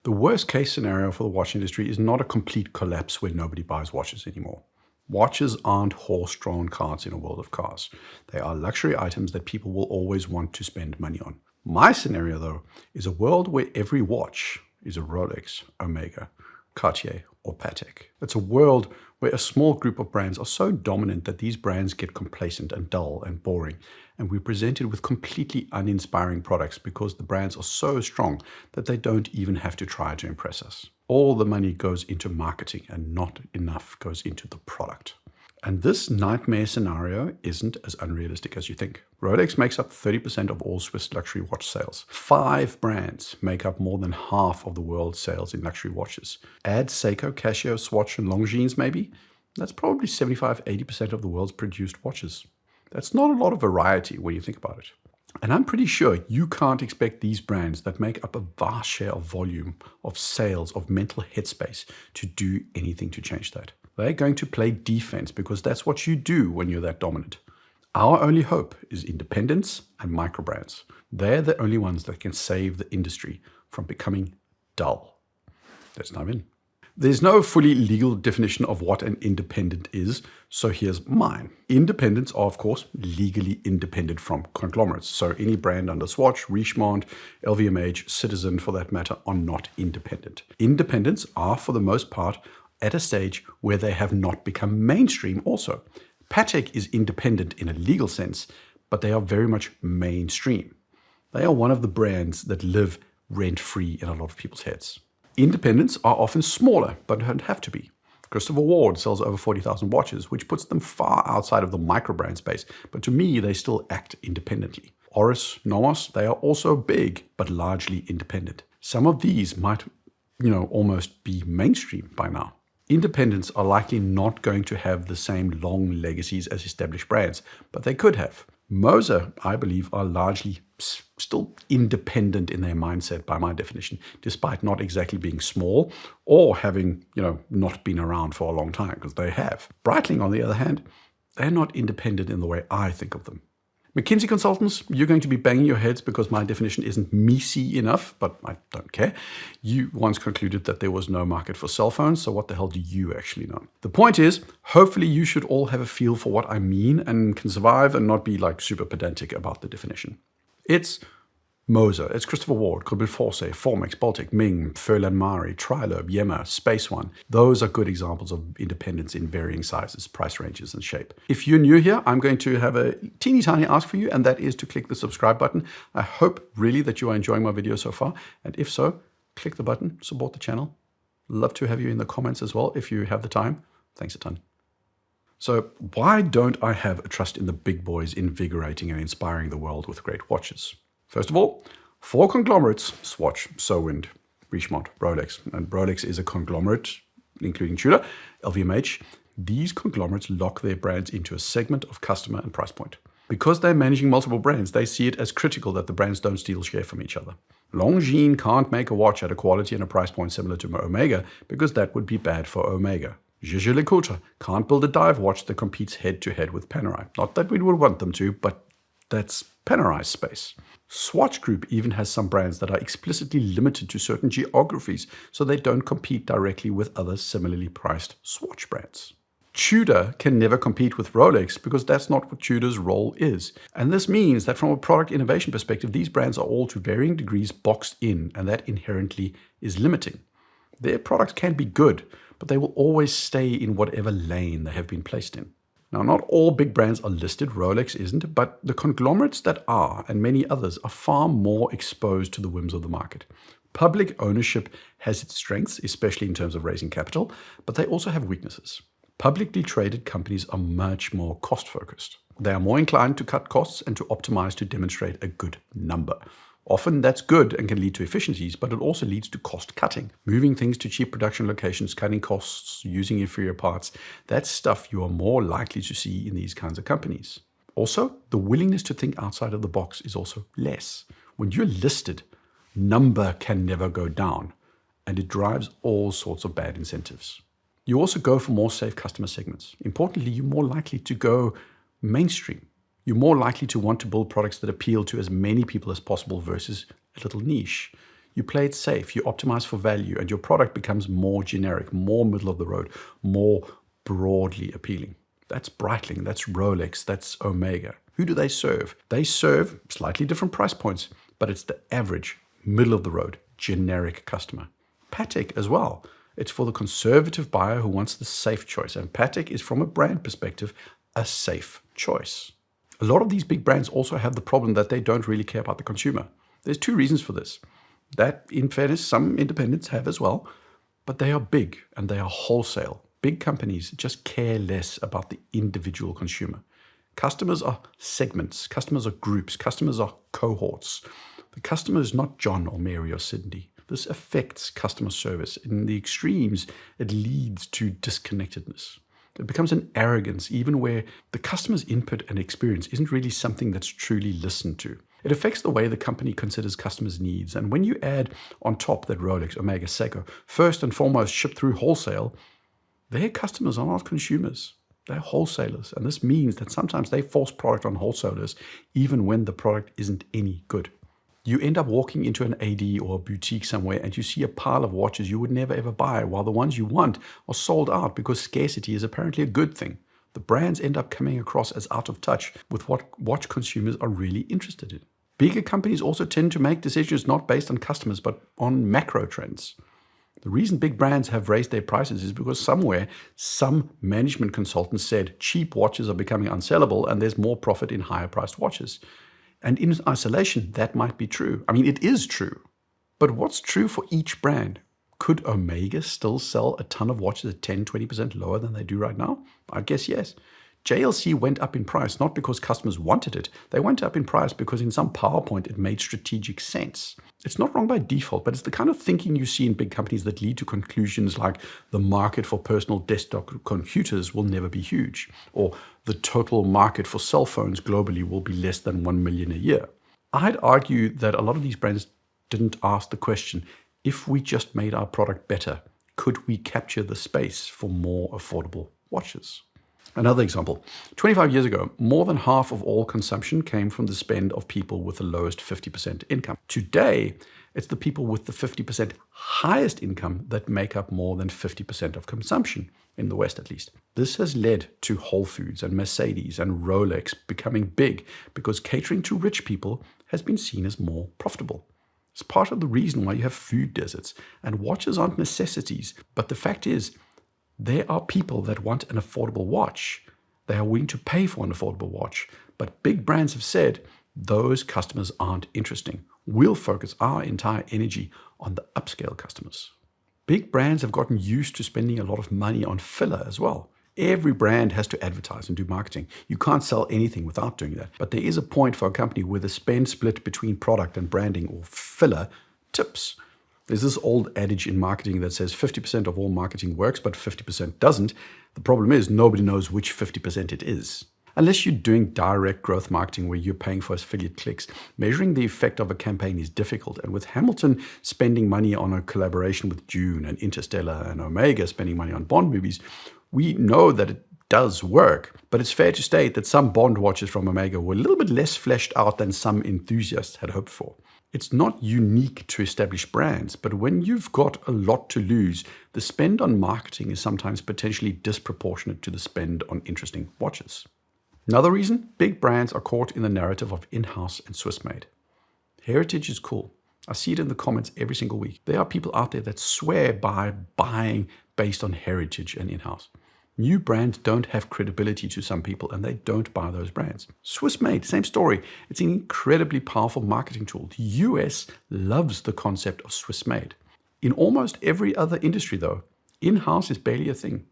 The worst case scenario for the watch industry is not a complete collapse where nobody buys watches anymore. Watches aren't horse-drawn carts in a world of cars. They are luxury items that people will always want to spend money on. My scenario, though, is a world where every watch is a Rolex, Omega, Cartier, or Patek. It's a world where a small group of brands are so dominant that these brands get complacent and dull and boring, and we're presented with completely uninspiring products because the brands are so strong that they don't even have to try to impress us. All the money goes into marketing and not enough goes into the product. And this nightmare scenario isn't as unrealistic as you think. Rolex makes up 30% of all Swiss luxury watch sales. 5 brands make up more than half of the world's sales in luxury watches. Add Seiko, Casio, Swatch, and Longines maybe. That's probably 75–80% of the world's produced watches. That's not a lot of variety when you think about it. And I'm pretty sure you can't expect these brands that make up a vast share of volume, of sales, of mental headspace to do anything to change that. They're going to play defense because that's what you do when you're that dominant. Our only hope is independence and micro brands. They're the only ones that can save the industry from becoming dull. Let's dive in. There's no fully legal definition of what an independent is, so here's mine. Independents are, of course, legally independent from conglomerates. So any brand under Swatch, Richemont, LVMH, Citizen for that matter, are not independent. Independents are, for the most part, at a stage where they have not become mainstream also. Patek is independent in a legal sense, but they are very much mainstream. They are one of the brands that live rent-free in a lot of people's heads. Independents are often smaller, but don't have to be. Christopher Ward sells over 40,000 watches, which puts them far outside of the micro-brand space, but to me, they still act independently. Oris, Nomos, they are also big, but largely independent. Some of these might, almost be mainstream by now. Independents are likely not going to have the same long legacies as established brands, but they could have. Moser, I believe, are largely still independent in their mindset by my definition, despite not exactly being small or having, not been around for a long time, because they have. Breitling, on the other hand, they're not independent in the way I think of them. McKinsey consultants, you're going to be banging your heads because my definition isn't meaty enough, but I don't care. You once concluded that there was no market for cell phones, so what the hell do you actually know? The point is, hopefully you should all have a feel for what I mean and can survive and not be like super pedantic about the definition. It's Moser, it's Christopher Ward, Gribble Force, Formex, Baltic, Ming, Furlan Mari, Trilobe, Yema, Space One. Those are good examples of independents in varying sizes, price ranges, and shape. If you're new here, I'm going to have a teeny tiny ask for you, and that is to click the subscribe button. I hope really that you are enjoying my video so far, and if so, click the button, support the channel. Love to have you in the comments as well if you have the time. Thanks a ton. So why don't I have a trust in the big boys invigorating and inspiring the world with great watches? First of all, 4 conglomerates, Swatch, Sowind, Richemont, Rolex, and Rolex is a conglomerate, including Tudor, LVMH. These conglomerates lock their brands into a segment of customer and price point. Because they're managing multiple brands, they see it as critical that the brands don't steal share from each other. Longines can't make a watch at a quality and a price point similar to Omega because that would be bad for Omega. Jaeger-LeCoultre can't build a dive watch that competes head-to-head with Panerai. Not that we would want them to, but that's Panerai's space. Swatch Group even has some brands that are explicitly limited to certain geographies, so they don't compete directly with other similarly priced Swatch brands. Tudor can never compete with Rolex because that's not what Tudor's role is. And this means that from a product innovation perspective, these brands are all to varying degrees boxed in, and that inherently is limiting. Their products can be good, but they will always stay in whatever lane they have been placed in. Now, not all big brands are listed, Rolex isn't, but the conglomerates that are, and many others, are far more exposed to the whims of the market. Public ownership has its strengths, especially in terms of raising capital, but they also have weaknesses. Publicly traded companies are much more cost-focused. They are more inclined to cut costs and to optimize to demonstrate a good number. Often that's good and can lead to efficiencies, but it also leads to cost cutting. Moving things to cheap production locations, cutting costs, using inferior parts, that's stuff you are more likely to see in these kinds of companies. Also, the willingness to think outside of the box is also less. When you're listed, number can never go down, and it drives all sorts of bad incentives. You also go for more safe customer segments. Importantly, you're more likely to go mainstream. You're more likely to want to build products that appeal to as many people as possible versus a little niche. You play it safe, you optimize for value, and your product becomes more generic, more middle of the road, more broadly appealing. That's Breitling, that's Rolex, that's Omega. Who do they serve? They serve slightly different price points, but it's the average, middle of the road, generic customer. Patek as well. It's for the conservative buyer who wants the safe choice. And Patek is, from a brand perspective, a safe choice. A lot of these big brands also have the problem that they don't really care about the consumer. There's two reasons for this. That, in fairness, some independents have as well, but they are big and they are wholesale. Big companies just care less about the individual consumer. Customers are segments, customers are groups, customers are cohorts. The customer is not John or Mary or Cindy. This affects customer service. In the extremes, it leads to disconnectedness. It becomes an arrogance, even where the customer's input and experience isn't really something that's truly listened to. It affects the way the company considers customers' needs. And when you add on top that Rolex, Omega, Seiko, first and foremost ship through wholesale, their customers are not consumers. They're wholesalers. And this means that sometimes they force product on wholesalers, even when the product isn't any good. You end up walking into an AD or a boutique somewhere and you see a pile of watches you would never ever buy, while the ones you want are sold out because scarcity is apparently a good thing. The brands end up coming across as out of touch with what watch consumers are really interested in. Bigger companies also tend to make decisions not based on customers, but on macro trends. The reason big brands have raised their prices is because somewhere, some management consultant said cheap watches are becoming unsellable and there's more profit in higher priced watches. And in isolation, that might be true. I mean, it is true. But what's true for each brand? Could Omega still sell a ton of watches at 10, 20% lower than they do right now? I guess yes. JLC went up in price not because customers wanted it. They went up in price because in some PowerPoint it made strategic sense. It's not wrong by default, but it's the kind of thinking you see in big companies that lead to conclusions like the market for personal desktop computers will never be huge, or the total market for cell phones globally will be less than 1 million a year. I'd argue that a lot of these brands didn't ask the question, if we just made our product better, could we capture the space for more affordable watches? Another example, 25 years ago, more than half of all consumption came from the spend of people with the lowest 50% income. Today, it's the people with the 50% highest income that make up more than 50% of consumption, in the West at least. This has led to Whole Foods and Mercedes and Rolex becoming big because catering to rich people has been seen as more profitable. It's part of the reason why you have food deserts, and watches aren't necessities, but the fact is, there are people that want an affordable watch. They are willing to pay for an affordable watch. But big brands have said, those customers aren't interesting. We'll focus our entire energy on the upscale customers. Big brands have gotten used to spending a lot of money on filler as well. Every brand has to advertise and do marketing. You can't sell anything without doing that. But there is a point for a company where the spend split between product and branding or filler tips. There's this old adage in marketing that says 50% of all marketing works, but 50% doesn't. The problem is nobody knows which 50% it is. Unless you're doing direct growth marketing where you're paying for affiliate clicks, measuring the effect of a campaign is difficult. And with Hamilton spending money on a collaboration with Dune and Interstellar and Omega spending money on Bond movies, we know that it does work. But it's fair to state that some Bond watches from Omega were a little bit less fleshed out than some enthusiasts had hoped for. It's not unique to established brands, but when you've got a lot to lose, the spend on marketing is sometimes potentially disproportionate to the spend on interesting watches. Another reason, big brands are caught in the narrative of in-house and Swiss-made. Heritage is cool. I see it in the comments every single week. There are people out there that swear by buying based on heritage and in-house. New brands don't have credibility to some people and they don't buy those brands. Swiss-made, same story. It's an incredibly powerful marketing tool. The US loves the concept of Swiss-made. In almost every other industry though, in-house is barely a thing.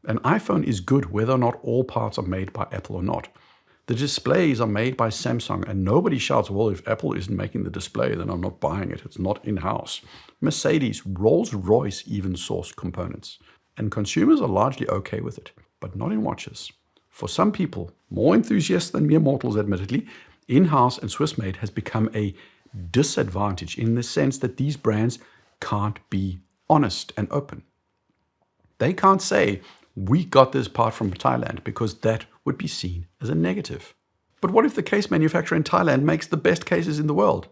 An iPhone is good whether or not all parts are made by Apple or not. The displays are made by Samsung and nobody shouts, well, if Apple isn't making the display, then I'm not buying it. It's not in-house. Mercedes, Rolls-Royce even source components. And consumers are largely okay with it, but not in watches. For some people, more enthusiasts than mere mortals admittedly, in-house and Swiss-made has become a disadvantage in the sense that these brands can't be honest and open. They can't say, we got this part from Thailand, because that would be seen as a negative. But what if the case manufacturer in Thailand makes the best cases in the world?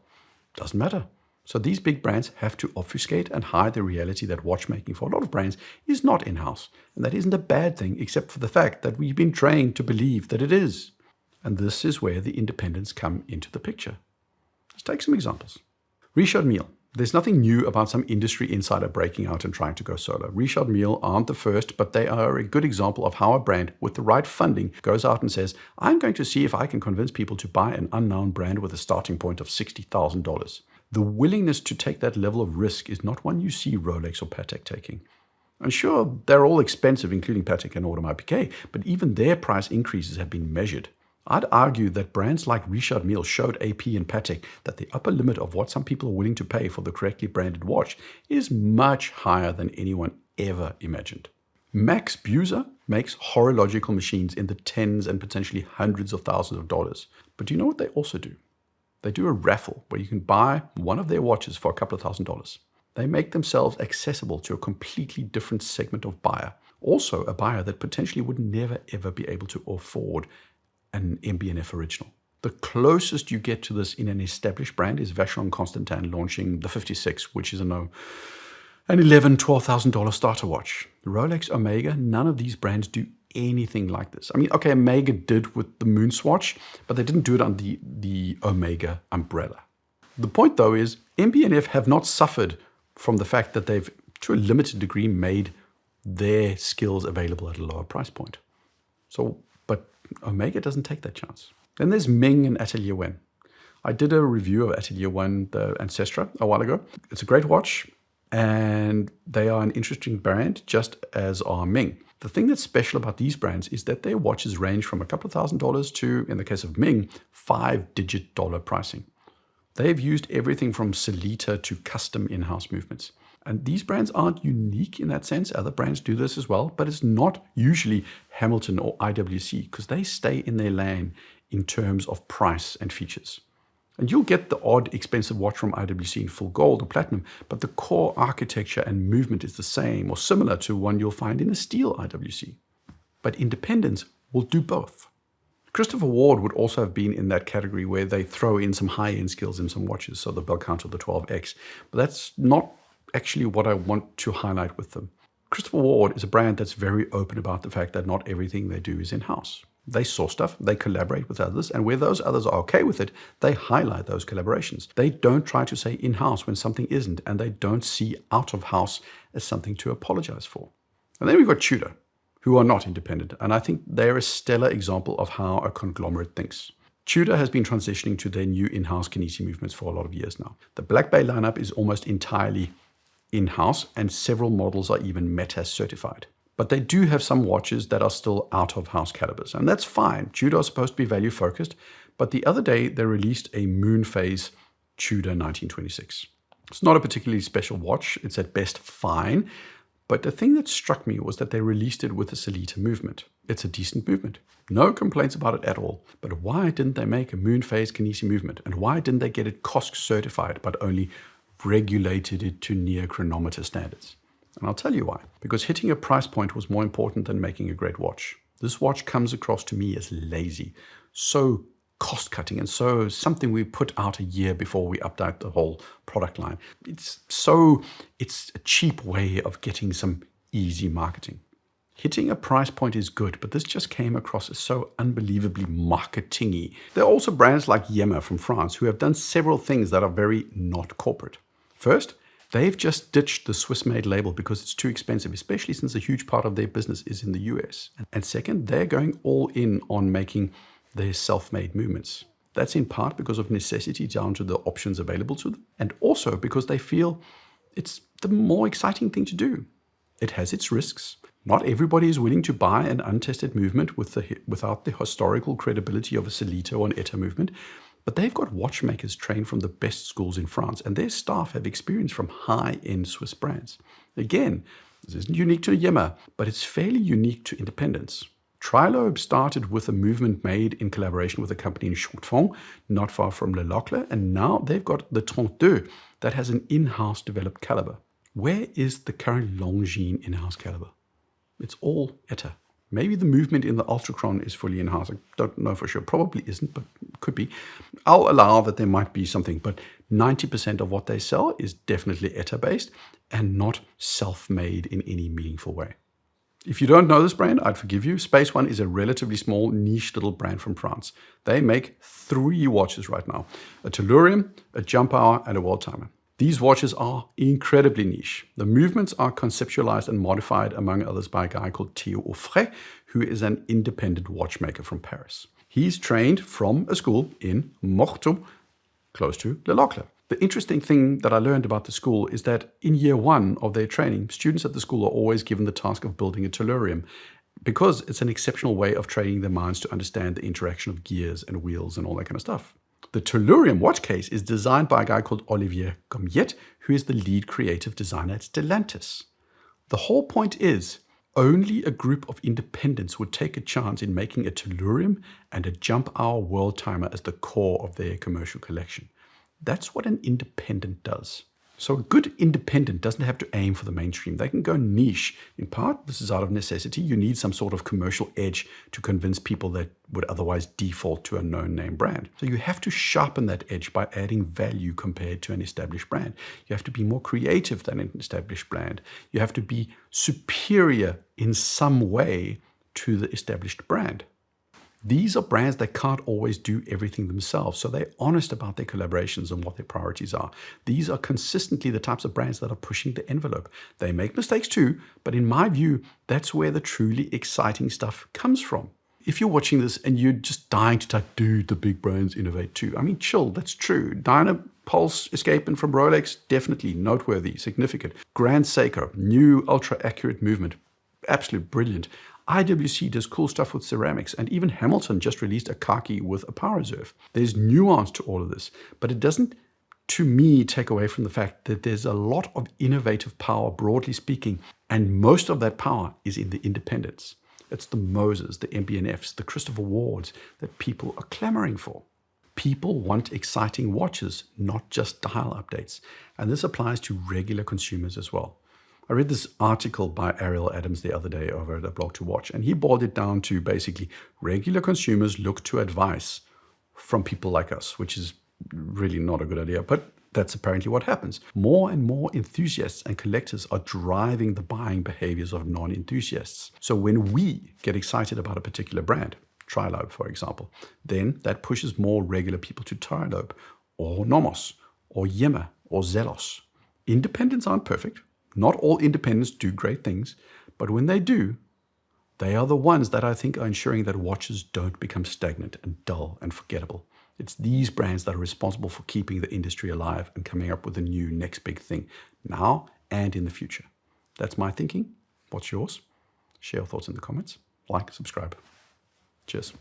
Doesn't matter. So these big brands have to obfuscate and hide the reality that watchmaking for a lot of brands is not in-house. And that isn't a bad thing, except for the fact that we've been trained to believe that it is. And this is where the independents come into the picture. Let's take some examples. Richard Mille. There's nothing new about some industry insider breaking out and trying to go solo. Richard Mille aren't the first, but they are a good example of how a brand with the right funding goes out and says, I'm going to see if I can convince people to buy an unknown brand with a starting point of $60,000. The willingness to take that level of risk is not one you see Rolex or Patek taking. And sure, they're all expensive, including Patek and Audemars Piguet, but even their price increases have been measured. I'd argue that brands like Richard Mille showed AP and Patek that the upper limit of what some people are willing to pay for the correctly branded watch is much higher than anyone ever imagined. Max Buser makes horological machines in the tens and potentially hundreds of thousands of dollars. But do you know what they also do? They do a raffle where you can buy one of their watches for a couple of $1,000s. They make themselves accessible to a completely different segment of buyer. Also a buyer that potentially would never ever be able to afford an MB&F original. The closest you get to this in an established brand is Vacheron Constantin launching the 56, which is an $11,000, $12,000 starter watch. Rolex, Omega, none of these brands do anything like this. I mean, okay, Omega did with the Moon Swatch, but they didn't do it under the Omega umbrella. The point though is MB&F have not suffered from the fact that they've, to a limited degree, made their skills available at a lower price point. But Omega doesn't take that chance. Then there's Ming and Atelier Wen. I did a review of Atelier Wen, the Ancestra, a while ago. It's a great watch, and they are an interesting brand, just as are Ming. The thing that's special about these brands is that their watches range from a couple of $1,000s to, in the case of Ming, 5-digit dollar pricing. They've used everything from Sellita to custom in-house movements. And these brands aren't unique in that sense. Other brands do this as well, but it's not usually Hamilton or IWC because they stay in their lane in terms of price and features. And you'll get the odd expensive watch from IWC in full gold or platinum, but the core architecture and movement is the same or similar to one you'll find in a steel IWC. But independents will do both. Christopher Ward would also have been in that category where they throw in some high-end skills in some watches, so the Belcanto, the 12X. But that's not actually what I want to highlight with them. Christopher Ward is a brand that's very open about the fact that not everything they do is in-house. They source stuff, they collaborate with others, and where those others are okay with it, they highlight those collaborations. They don't try to say in-house when something isn't, and they don't see out-of-house as something to apologize for. And then we've got Tudor, who are not independent, and I think they're a stellar example of how a conglomerate thinks. Tudor has been transitioning to their new in-house Kinesi movements for a lot of years now. The Black Bay lineup is almost entirely in-house, and several models are even META certified. But they do have some watches that are still out-of-house calibers, and that's fine. Tudor is supposed to be value-focused, but the other day they released a moon phase Tudor 1926. It's not a particularly special watch. It's at best fine, but the thing that struck me was that they released it with a Sellita movement. It's a decent movement. No complaints about it at all. But why didn't they make a moon phase Kinesi movement? And why didn't they get it COSC certified, but only regulated it to near chronometer standards? And I'll tell you why. Because hitting a price point was more important than making a great watch. This watch comes across to me as lazy, so cost-cutting, and so something we put out a year before we update the whole product line. It's a cheap way of getting some easy marketing. Hitting a price point is good, but this just came across as so unbelievably marketing-y. There are also brands like Yema from France who have done several things that are very not corporate. First, they've just ditched the Swiss-made label because it's too expensive, especially since a huge part of their business is in the US. And second, they're going all in on making their self-made movements. That's in part because of necessity down to the options available to them, and also because they feel it's the more exciting thing to do. It has its risks. Not everybody is willing to buy an untested movement without the historical credibility of a Sellita or an Etta movement, but they've got watchmakers trained from the best schools in France, and their staff have experience from high-end Swiss brands. Again, this isn't unique to Yema, but it's fairly unique to independents. Trilobe started with a movement made in collaboration with a company in Chaux-de-Fonds, not far from Le Locle, and now they've got the 32 that has an in-house developed caliber. Where is the current Longines in-house caliber? It's all Etta. Maybe the movement in the Ultrachron is fully in-house. I don't know for sure. Probably isn't, but could be. I'll allow that there might be something, but 90% of what they sell is definitely ETA-based and not self-made in any meaningful way. If you don't know this brand, I'd forgive you. Space One is a relatively small, niche little brand from France. They make 3 watches right now: a tellurium, a jump hour, and a world timer. These watches are incredibly niche. The movements are conceptualized and modified, among others, by a guy called Theo Offray, who is an independent watchmaker from Paris. He's trained from a school in Morteau, close to Le Locle. The interesting thing that I learned about the school is that in year 1 of their training, students at the school are always given the task of building a tellurium, because it's an exceptional way of training their minds to understand the interaction of gears and wheels and all that kind of stuff. The tellurium watch case is designed by a guy called Olivier Gomiet, who is the lead creative designer at Stellantis. The whole point is, only a group of independents would take a chance in making a tellurium and a jump hour world timer as the core of their commercial collection. That's what an independent does. So a good independent doesn't have to aim for the mainstream. They can go niche. In part, this is out of necessity. You need some sort of commercial edge to convince people that would otherwise default to a known name brand. So you have to sharpen that edge by adding value compared to an established brand. You have to be more creative than an established brand. You have to be superior in some way to the established brand. These are brands that can't always do everything themselves, so they're honest about their collaborations and what their priorities are. These are consistently the types of brands that are pushing the envelope. They make mistakes too, but in my view, that's where the truly exciting stuff comes from. If you're watching this and you're just dying to type, dude, the big brands innovate too. I mean, chill, that's true. Pulse Escapement from Rolex, definitely noteworthy, significant. Grand Seiko, new ultra-accurate movement, absolutely brilliant. IWC does cool stuff with ceramics, and even Hamilton just released a khaki with a power reserve. There's nuance to all of this, but it doesn't, to me, take away from the fact that there's a lot of innovative power, broadly speaking, and most of that power is in the independents. It's the Moses, the MB&Fs, the Christopher Wards that people are clamoring for. People want exciting watches, not just dial updates, and this applies to regular consumers as well. I read this article by Ariel Adams the other day over at a blog to watch, and he boiled it down to basically regular consumers look to advice from people like us, which is really not a good idea, but that's apparently what happens. More and more enthusiasts and collectors are driving the buying behaviors of non-enthusiasts. So when we get excited about a particular brand, Trilobe for example, then that pushes more regular people to Trilobe or Nomos or Yema or Zelos. Independents aren't perfect. Not all independents do great things, but when they do, they are the ones that I think are ensuring that watches don't become stagnant and dull and forgettable. It's these brands that are responsible for keeping the industry alive and coming up with a new next big thing, now and in the future. That's my thinking. What's yours? Share your thoughts in the comments. Like, subscribe. Cheers.